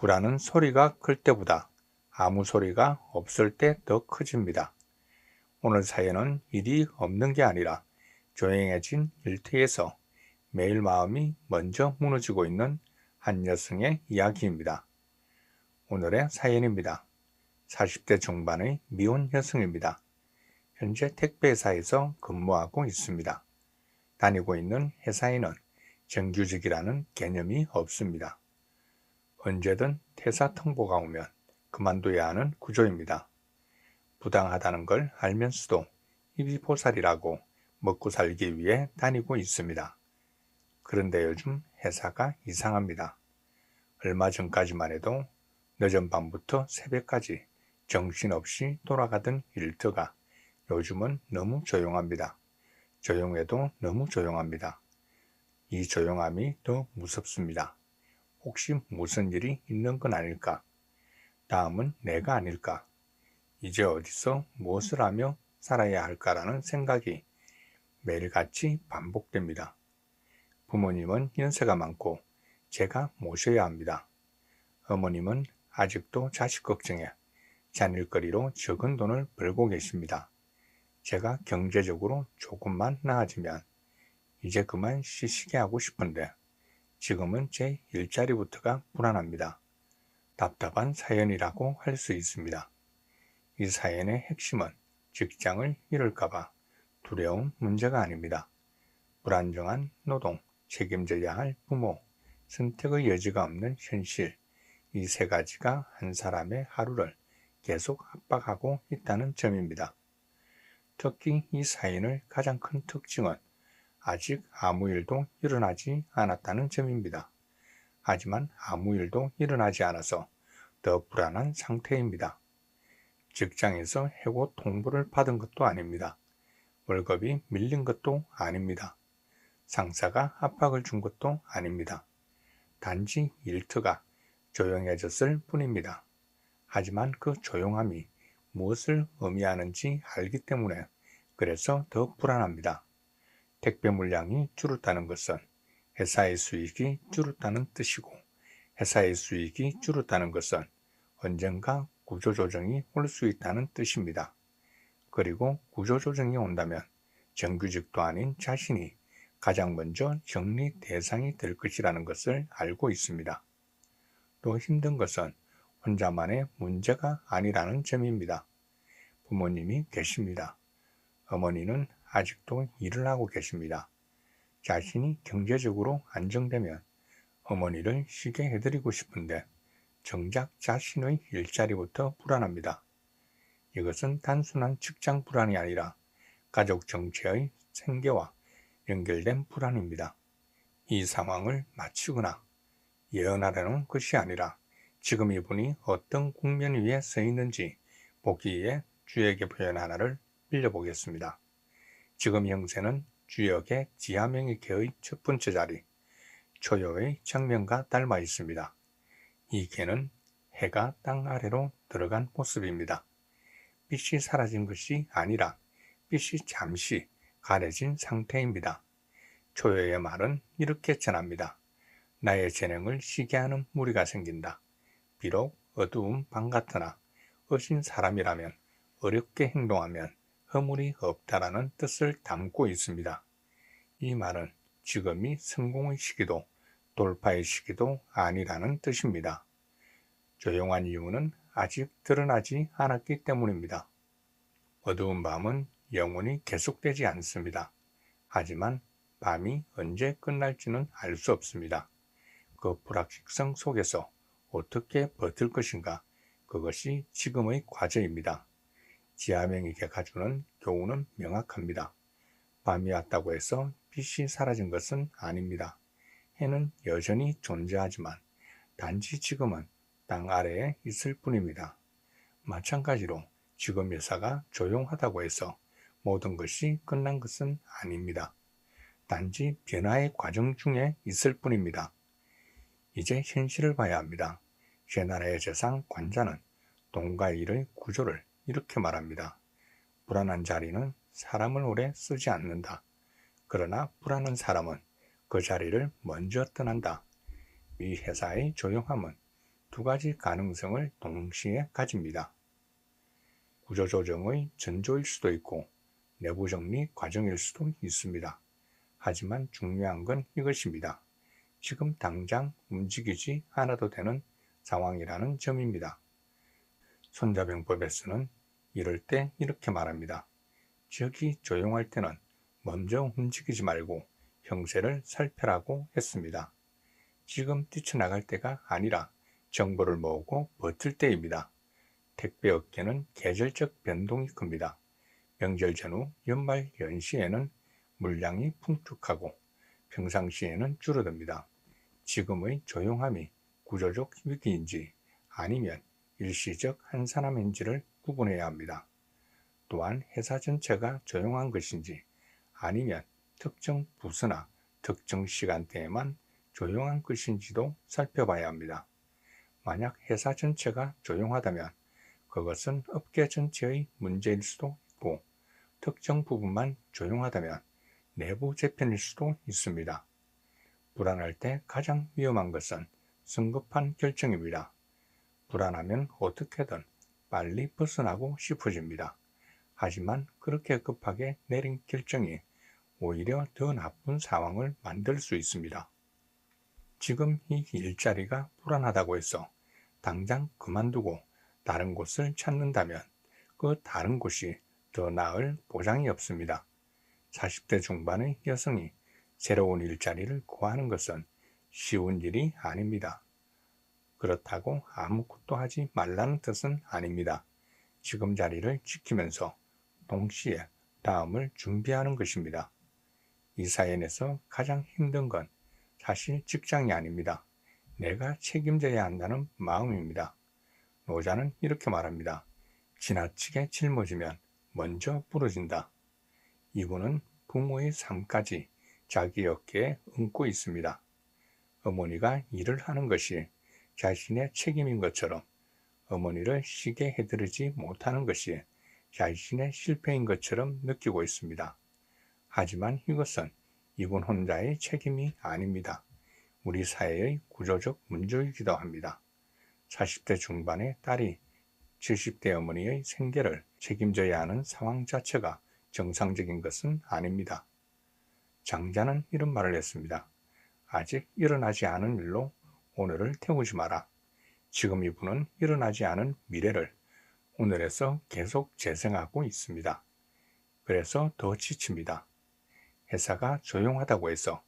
불안은 소리가 클 때보다 아무 소리가 없을 때 더 커집니다. 오늘 사연은 일이 없는 게 아니라 조용해진 일터에서 매일 마음이 먼저 무너지고 있는 한 여성의 이야기입니다. 오늘의 사연입니다. 40대 중반의 미혼 여성입니다. 현재 택배회사에서 근무하고 있습니다. 다니고 있는 회사에는 정규직이라는 개념이 없습니다. 언제든 퇴사 통보가 오면 그만둬야 하는 구조입니다. 부당하다는 걸 알면서도 입이 보살이라고 먹고 살기 위해 다니고 있습니다. 그런데 요즘 회사가 이상합니다. 얼마 전까지만 해도 늦은 밤부터 새벽까지 정신없이 돌아가던 일터가 요즘은 너무 조용합니다. 조용해도 너무 조용합니다. 이 조용함이 더 무섭습니다. 혹시 무슨 일이 있는 건 아닐까? 다음은 내가 아닐까? 이제 어디서 무엇을 하며 살아야 할까라는 생각이 매일같이 반복됩니다. 부모님은 연세가 많고 제가 모셔야 합니다. 어머님은 아직도 자식 걱정에 잔일거리로 적은 돈을 벌고 계십니다. 제가 경제적으로 조금만 나아지면 이제 그만 쉬시게 하고 싶은데 지금은 제 일자리부터가 불안합니다. 답답한 사연이라고 할 수 있습니다. 이 사연의 핵심은 직장을 잃을까봐 두려운 문제가 아닙니다. 불안정한 노동, 책임져야 할 부모, 선택의 여지가 없는 현실, 이 세 가지가 한 사람의 하루를 계속 압박하고 있다는 점입니다. 특히 이 사연의 가장 큰 특징은 아직 아무 일도 일어나지 않았다는 점입니다. 하지만 아무 일도 일어나지 않아서 더 불안한 상태입니다. 직장에서 해고 통보를 받은 것도 아닙니다. 월급이 밀린 것도 아닙니다. 상사가 압박을 준 것도 아닙니다. 단지 일터가 조용해졌을 뿐입니다. 하지만 그 조용함이 무엇을 의미하는지 알기 때문에 그래서 더 불안합니다. 택배 물량이 줄었다는 것은 회사의 수익이 줄었다는 뜻이고 회사의 수익이 줄었다는 것은 언젠가 구조조정이 올 수 있다는 뜻입니다. 그리고 구조조정이 온다면 정규직도 아닌 자신이 가장 먼저 정리 대상이 될 것이라는 것을 알고 있습니다. 또 힘든 것은 혼자만의 문제가 아니라는 점입니다. 부모님이 계십니다. 어머니는 아직도 일을 하고 계십니다. 자신이 경제적으로 안정되면 어머니를 쉬게 해드리고 싶은데 정작 자신의 일자리부터 불안합니다. 이것은 단순한 직장 불안이 아니라 가족 전체의 생계와 연결된 불안입니다. 이 상황을 맞추거나 예언하려는 것이 아니라 지금 이분이 어떤 국면 위에 서 있는지 보기 위해 주역의 표현 하나를 빌려보겠습니다. 지금 형세는 주역의 지하명의계의 첫 번째 자리, 초요의 정면과 닮아 있습니다. 이 개는 해가 땅 아래로 들어간 모습입니다. 빛이 사라진 것이 아니라 빛이 잠시 가려진 상태입니다. 초요의 말은 이렇게 전합니다. 나의 재능을 쉬게 하는 무리가 생긴다. 비록 어두운 밤 같으나 어신 사람이라면 어렵게 행동하면 허물이 없다라는 뜻을 담고 있습니다. 이 말은 지금이 성공의 시기도 돌파의 시기도 아니라는 뜻입니다. 조용한 이유는 아직 드러나지 않았기 때문입니다. 어두운 밤은 영원히 계속되지 않습니다. 하지만 밤이 언제 끝날지는 알 수 없습니다. 그 불확실성 속에서 어떻게 버틸 것인가, 그것이 지금의 과제입니다. 지하명의계가 주는 교훈은 명확합니다. 밤이 왔다고 해서 빛이 사라진 것은 아닙니다. 해는 여전히 존재하지만 단지 지금은 땅 아래에 있을 뿐입니다. 마찬가지로 지금 회사가 조용하다고 해서 모든 것이 끝난 것은 아닙니다. 단지 변화의 과정 중에 있을 뿐입니다. 이제 현실을 봐야 합니다. 제 나라의 재상 관자는 돈과 일의 구조를 이렇게 말합니다. 불안한 자리는 사람을 오래 쓰지 않는다. 그러나 불안한 사람은 그 자리를 먼저 떠난다. 이 회사의 조용함은 두 가지 가능성을 동시에 가집니다. 구조조정의 전조일 수도 있고 내부 정리 과정일 수도 있습니다. 하지만 중요한 건 이것입니다. 지금 당장 움직이지 않아도 되는 상황이라는 점입니다. 손자병법에서는 이럴 때 이렇게 말합니다. 저기 조용할 때는 먼저 움직이지 말고 형세를 살펴라고 했습니다. 지금 뛰쳐나갈 때가 아니라 정보를 모으고 버틸 때입니다. 택배 업계는 계절적 변동이 큽니다. 명절 전후 연말 연시에는 물량이 풍족하고 평상시에는 줄어듭니다. 지금의 조용함이 구조적 위기인지 아니면 일시적 한산함인지를 구분해야 합니다. 또한 회사 전체가 조용한 것인지 아니면 특정 부서나 특정 시간대에만 조용한 것인지도 살펴봐야 합니다. 만약 회사 전체가 조용하다면 그것은 업계 전체의 문제일 수도 있고 특정 부분만 조용하다면 내부 재편일 수도 있습니다. 불안할 때 가장 위험한 것은 성급한 결정입니다. 불안하면 어떻게든 빨리 벗어나고 싶어집니다. 하지만 그렇게 급하게 내린 결정이 오히려 더 나쁜 상황을 만들 수 있습니다. 지금 이 일자리가 불안하다고 해서 당장 그만두고 다른 곳을 찾는다면 그 다른 곳이 더 나을 보장이 없습니다. 40대 중반의 여성이 새로운 일자리를 구하는 것은 쉬운 일이 아닙니다. 그렇다고 아무것도 하지 말라는 뜻은 아닙니다. 지금 자리를 지키면서 동시에 다음을 준비하는 것입니다. 이 사연에서 가장 힘든 건 사실 직장이 아닙니다. 내가 책임져야 한다는 마음입니다. 노자는 이렇게 말합니다. 지나치게 짊어지면 먼저 부러진다. 이분은 부모의 삶까지 자기 어깨에 얹고 있습니다. 어머니가 일을 하는 것이 자신의 책임인 것처럼 어머니를 쉬게 해드리지 못하는 것이 자신의 실패인 것처럼 느끼고 있습니다. 하지만 이것은 이분 혼자의 책임이 아닙니다. 우리 사회의 구조적 문제이기도 합니다. 40대 중반의 딸이 70대 어머니의 생계를 책임져야 하는 상황 자체가 정상적인 것은 아닙니다. 장자는 이런 말을 했습니다. 아직 일어나지 않은 일로 오늘을 태우지 마라. 지금 이분은 일어나지 않은 미래를 오늘에서 계속 재생하고 있습니다. 그래서 더 지칩니다. 회사가 조용하다고 해서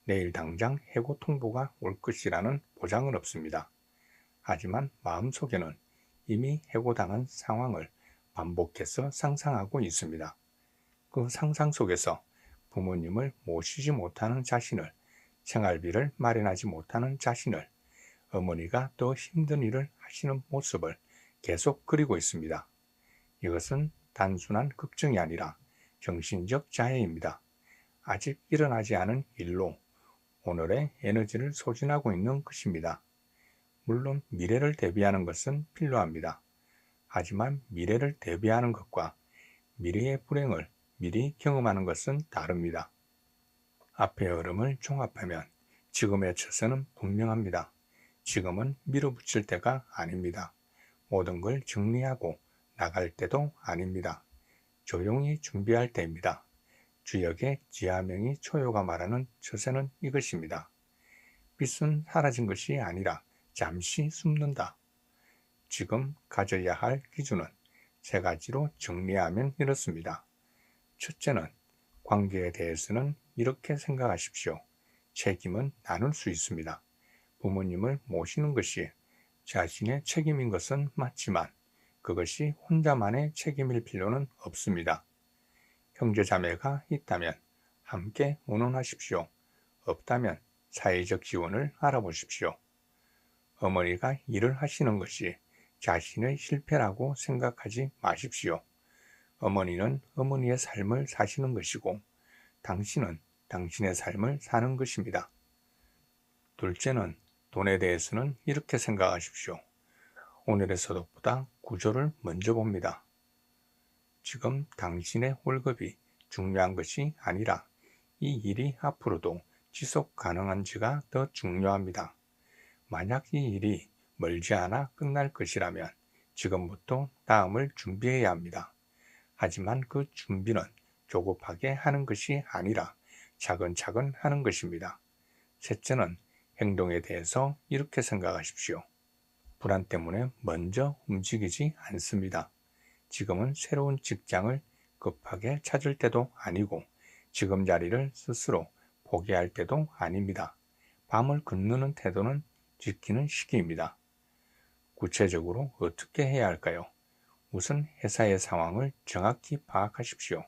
내일 당장 해고 통보가 올 것이라는 보장은 없습니다. 하지만 마음속에는 이미 해고당한 상황을 반복해서 상상하고 있습니다. 그 상상 속에서 부모님을 모시지 못하는 자신을, 생활비를 마련하지 못하는 자신을, 어머니가 더 힘든 일을 하시는 모습을 계속 그리고 있습니다. 이것은 단순한 걱정이 아니라 정신적 자해입니다. 아직 일어나지 않은 일로 오늘의 에너지를 소진하고 있는 것입니다. 물론 미래를 대비하는 것은 필요합니다. 하지만 미래를 대비하는 것과 미래의 불행을 미리 경험하는 것은 다릅니다. 앞의 흐름을 종합하면 지금의 처세는 분명합니다. 지금은 밀어붙일 때가 아닙니다. 모든 걸 정리하고 나갈 때도 아닙니다. 조용히 준비할 때입니다. 주역의 지하명이 초요가 말하는 처세는 이것입니다. 빛은 사라진 것이 아니라 잠시 숨는다. 지금 가져야 할 기준은 세 가지로 정리하면 이렇습니다. 첫째는 관계에 대해서는 이렇게 생각하십시오. 책임은 나눌 수 있습니다. 부모님을 모시는 것이 자신의 책임인 것은 맞지만 그것이 혼자만의 책임일 필요는 없습니다. 형제자매가 있다면 함께 의논하십시오. 없다면 사회적 지원을 알아보십시오. 어머니가 일을 하시는 것이 자신의 실패라고 생각하지 마십시오. 어머니는 어머니의 삶을 사시는 것이고 당신은 당신의 삶을 사는 것입니다. 둘째는 돈에 대해서는 이렇게 생각하십시오. 오늘의 소득보다 구조를 먼저 봅니다. 지금 당신의 월급이 중요한 것이 아니라 이 일이 앞으로도 지속 가능한지가 더 중요합니다. 만약 이 일이 멀지 않아 끝날 것이라면 지금부터 다음을 준비해야 합니다. 하지만 그 준비는 조급하게 하는 것이 아니라 차근차근 하는 것입니다. 셋째는 행동에 대해서 이렇게 생각하십시오. 불안 때문에 먼저 움직이지 않습니다. 지금은 새로운 직장을 급하게 찾을 때도 아니고 지금 자리를 스스로 포기할 때도 아닙니다. 밤을 건너는 태도는 지키는 시기입니다. 구체적으로 어떻게 해야 할까요? 우선 회사의 상황을 정확히 파악하십시오.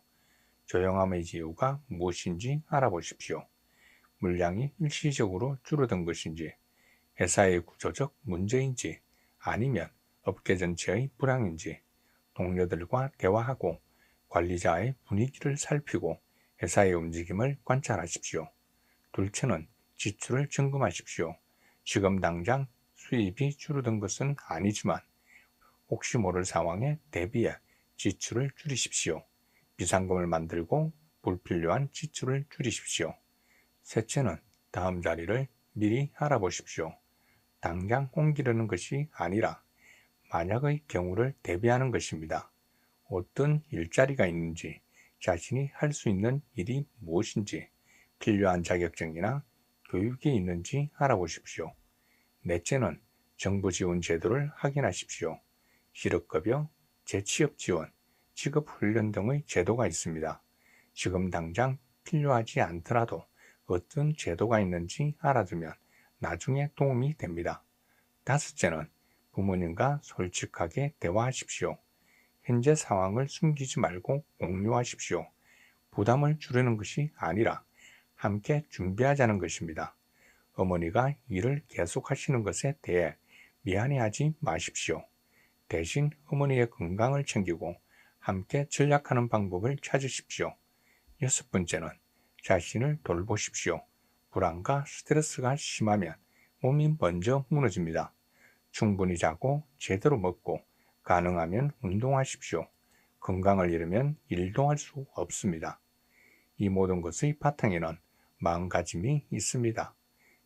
조용함의 이유가 무엇인지 알아보십시오. 물량이 일시적으로 줄어든 것인지, 회사의 구조적 문제인지, 아니면 업계 전체의 불황인지, 동료들과 대화하고 관리자의 분위기를 살피고 회사의 움직임을 관찰하십시오. 둘째는 지출을 점검하십시오. 지금 당장 수입이 줄어든 것은 아니지만 혹시 모를 상황에 대비해 지출을 줄이십시오. 비상금을 만들고 불필요한 지출을 줄이십시오. 셋째는 다음 자리를 미리 알아보십시오. 당장 옮기려는 것이 아니라 만약의 경우를 대비하는 것입니다. 어떤 일자리가 있는지, 자신이 할 수 있는 일이 무엇인지, 필요한 자격증이나 교육이 있는지 알아보십시오. 넷째는 정부 지원 제도를 확인하십시오. 실업급여, 재취업 지원, 직업훈련 등의 제도가 있습니다. 지금 당장 필요하지 않더라도 어떤 제도가 있는지 알아두면 나중에 도움이 됩니다. 다섯째는 부모님과 솔직하게 대화하십시오. 현재 상황을 숨기지 말고 공유하십시오. 부담을 줄이는 것이 아니라 함께 준비하자는 것입니다. 어머니가 일을 계속하시는 것에 대해 미안해하지 마십시오. 대신 어머니의 건강을 챙기고 함께 전략하는 방법을 찾으십시오. 여섯 번째는 자신을 돌보십시오. 불안과 스트레스가 심하면 몸이 먼저 무너집니다. 충분히 자고 제대로 먹고 가능하면 운동하십시오. 건강을 잃으면 일도 할 수 없습니다. 이 모든 것의 바탕에는 마음가짐이 있습니다.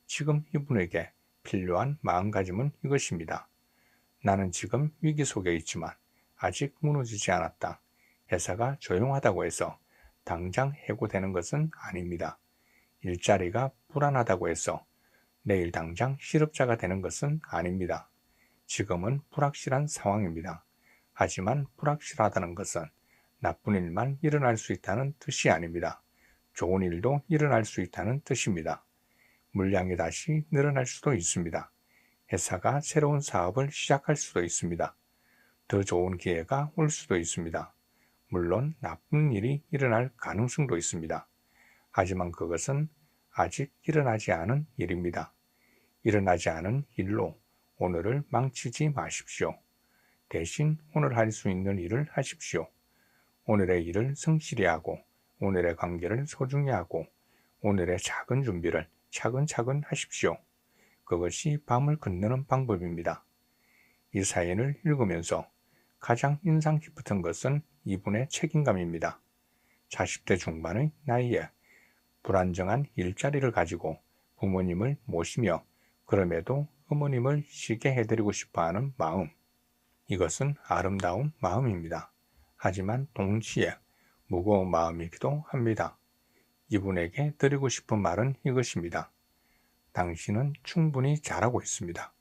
지금 이분에게 필요한 마음가짐은 이것입니다. 나는 지금 위기 속에 있지만 아직 무너지지 않았다. 회사가 조용하다고 해서 당장 해고되는 것은 아닙니다. 일자리가 불안하다고 해서 내일 당장 실업자가 되는 것은 아닙니다. 지금은 불확실한 상황입니다. 하지만 불확실하다는 것은 나쁜 일만 일어날 수 있다는 뜻이 아닙니다. 좋은 일도 일어날 수 있다는 뜻입니다. 물량이 다시 늘어날 수도 있습니다. 회사가 새로운 사업을 시작할 수도 있습니다. 더 좋은 기회가 올 수도 있습니다. 물론 나쁜 일이 일어날 가능성도 있습니다. 하지만 그것은 아직 일어나지 않은 일입니다. 일어나지 않은 일로 오늘을 망치지 마십시오. 대신 오늘 할 수 있는 일을 하십시오. 오늘의 일을 성실히 하고 오늘의 관계를 소중히 하고 오늘의 작은 준비를 차근차근 하십시오. 그것이 밤을 건너는 방법입니다. 이 사연을 읽으면서 가장 인상 깊었던 것은 이분의 책임감입니다. 40대 중반의 나이에 불안정한 일자리를 가지고 부모님을 모시며 그럼에도 어머님을 쉬게 해드리고 싶어하는 마음. 이것은 아름다운 마음입니다. 하지만 동시에 무거운 마음이기도 합니다. 이분에게 드리고 싶은 말은 이것입니다. 당신은 충분히 잘하고 있습니다.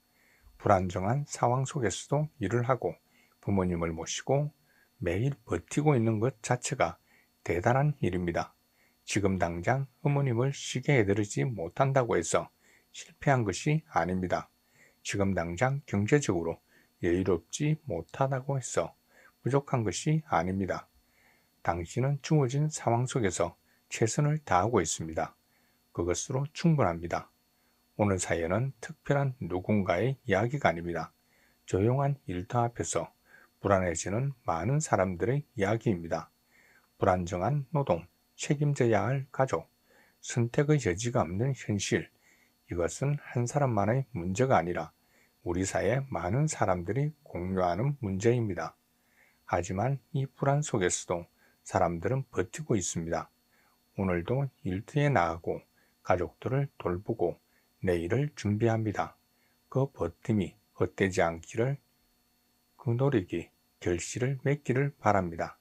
불안정한 상황 속에서도 일을 하고 부모님을 모시고 매일 버티고 있는 것 자체가 대단한 일입니다. 지금 당장 어머님을 쉬게 해드리지 못한다고 해서 실패한 것이 아닙니다. 지금 당장 경제적으로 여유롭지 못하다고 해서 부족한 것이 아닙니다. 당신은 주어진 상황 속에서 최선을 다하고 있습니다. 그것으로 충분합니다. 오늘 사연은 특별한 누군가의 이야기가 아닙니다. 조용한 일터 앞에서 불안해지는 많은 사람들의 이야기입니다. 불안정한 노동, 책임져야 할 가족, 선택의 여지가 없는 현실. 이것은 한 사람만의 문제가 아니라 우리 사회 많은 사람들이 공유하는 문제입니다. 하지만 이 불안 속에서도 사람들은 버티고 있습니다. 오늘도 일터에 나가고 가족들을 돌보고 내일을 준비합니다. 그 버팀이 헛되지 않기를 그 노력이 결실을 맺기를 바랍니다.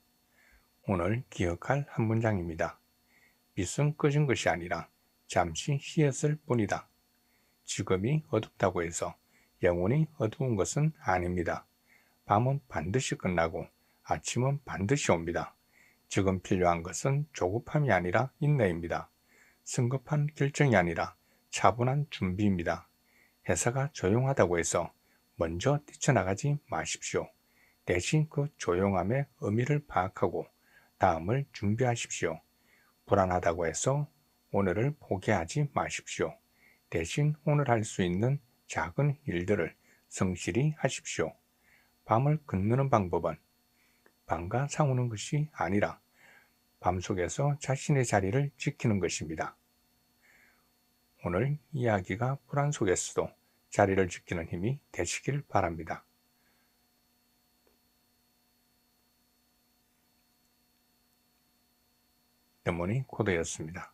오늘 기억할 한 문장입니다. 빛은 꺼진 것이 아니라 잠시 휘었을 뿐이다. 지금이 어둡다고 해서 영원히 어두운 것은 아닙니다. 밤은 반드시 끝나고 아침은 반드시 옵니다. 지금 필요한 것은 조급함이 아니라 인내입니다. 성급한 결정이 아니라 차분한 준비입니다. 회사가 조용하다고 해서 먼저 뛰쳐나가지 마십시오. 대신 그 조용함의 의미를 파악하고 다음을 준비하십시오. 불안하다고 해서 오늘을 포기하지 마십시오. 대신 오늘 할 수 있는 작은 일들을 성실히 하십시오. 밤을 건너는 방법은 밤과 싸우는 것이 아니라 밤속에서 자신의 자리를 지키는 것입니다. 오늘 이야기가 불안 속에서도 자리를 지키는 힘이 되시길 바랍니다. 데모니 코드였습니다.